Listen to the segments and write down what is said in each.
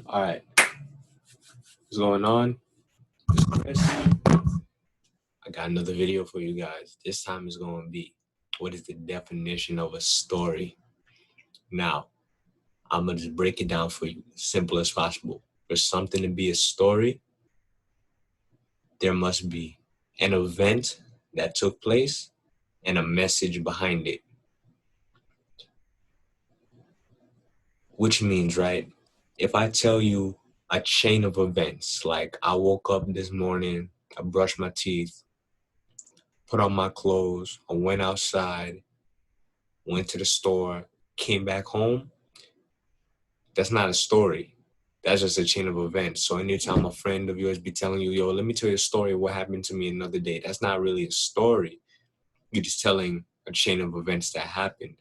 All right, what's going on? It's Chris. I got another video for you guys. This time is going to be what is the definition of a story? Now, I'm going to just break it down for you as simple as possible. For something to be a story, there must be an event that took place and a message behind it. Which means, right, if I tell you a chain of events, like I woke up this morning, I brushed my teeth, put on my clothes, I went outside, went to the store, came back home, that's not a story. That's just a chain of events. So anytime a friend of yours be telling you, yo, let me tell you a story of what happened to me another day, that's not really a story. You're just telling a chain of events that happened.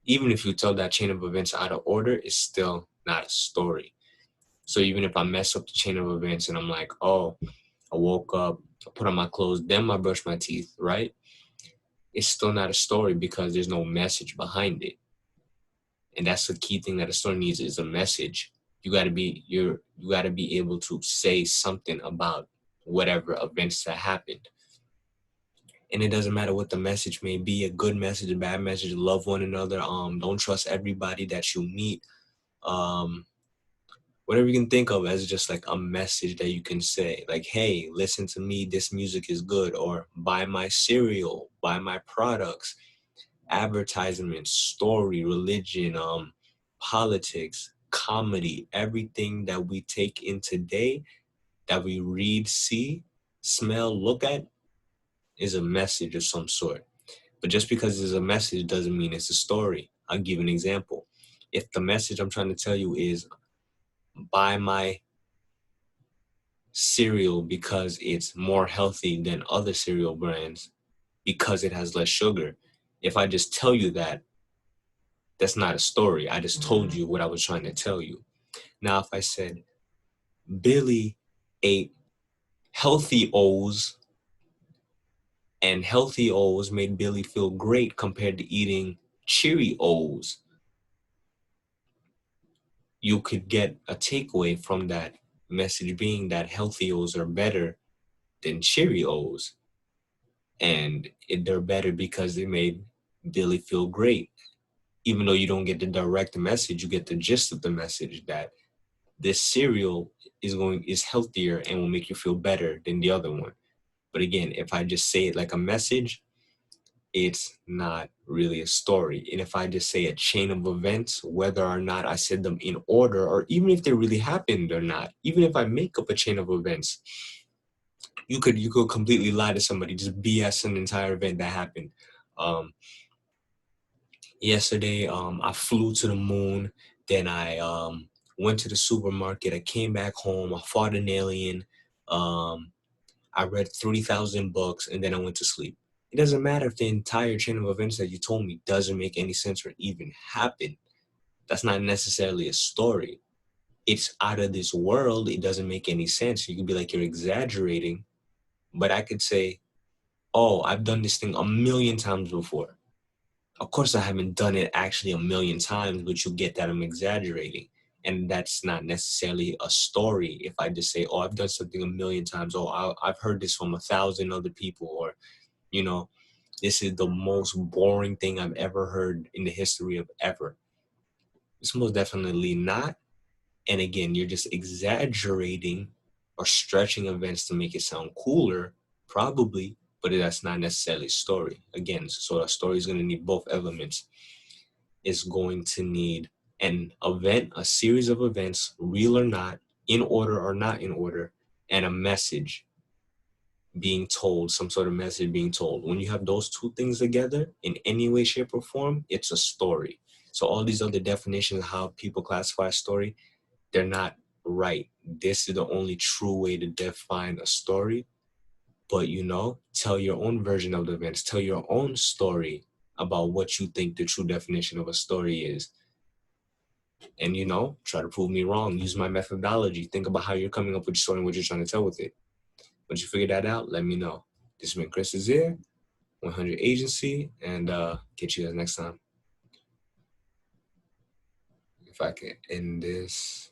Even if you tell that chain of events out of order, it's still not a story. So even if I mess up the chain of events and I'm like, oh, I woke up, I put on my clothes, then I brush my teeth, right? It's still not a story because there's no message behind it. And that's the key thing that a story needs is a message. You gotta be able to say something about whatever events that happened. And it doesn't matter what the message may be, a good message, a bad message, love one another, don't trust everybody that you meet. Whatever you can think of as just like a message that you can say, like, hey, listen to me, this music is good, or buy my cereal, buy my products, advertisements, story, religion, politics, comedy, everything that we take in today, that we read, see, smell, look at, is a message of some sort. But just because it's a message doesn't mean it's a story. I'll give an example. If the message I'm trying to tell you is buy my cereal because it's more healthy than other cereal brands because it has less sugar, if I just tell you that, that's not a story. I just told you what I was trying to tell you. Now, if I said Billy ate healthy O's and healthy O's made Billy feel great compared to eating cheery O's, you could get a takeaway from that message being that healthy O's are better than cheery O's. And they're better because they made Billy feel great. Even though you don't get the direct message, you get the gist of the message that this cereal is healthier and will make you feel better than the other one. But again, if I just say it like a message, it's not really a story. And if I just say a chain of events, whether or not I said them in order, or even if they really happened or not, even if I make up a chain of events, you could completely lie to somebody, just BS an entire event that happened. Um, Yesterday, I flew to the moon. Then I went to the supermarket. I came back home. I fought an alien. Um, I read 3,000 books, and then I went to sleep. It doesn't matter if the entire chain of events that you told me doesn't make any sense or even happen. That's not necessarily a story. It's out of this world. It doesn't make any sense. You could be like, you're exaggerating. But I could say, oh, I've done this thing a million times before. Of course, I haven't done it actually a million times, but you get that I'm exaggerating. And that's not necessarily a story if I just say, oh, I've done something a million times. Oh, I've heard this from 1,000 other people. Or, you know, this is the most boring thing I've ever heard in the history of ever. It's most definitely not. And again, you're just exaggerating or stretching events to make it sound cooler, probably, but that's not necessarily a story. Again, so a story is going to need both elements. It's going to need an event, a series of events, real or not, in order or not in order, and a message being told, some sort of message being told. When you have those two things together in any way, shape, or form, it's a story. So all these other definitions of how people classify a story, they're not right. This is the only true way to define a story. But tell your own version of the events, tell your own story about what you think the true definition of a story is. And try to prove me wrong. Use my methodology. Think about how you're coming up with your story and what you're trying to tell with it. Once you figure that out, let me know. This has been Chris Azir, 100 Agency, and get you guys next time. If I can end this.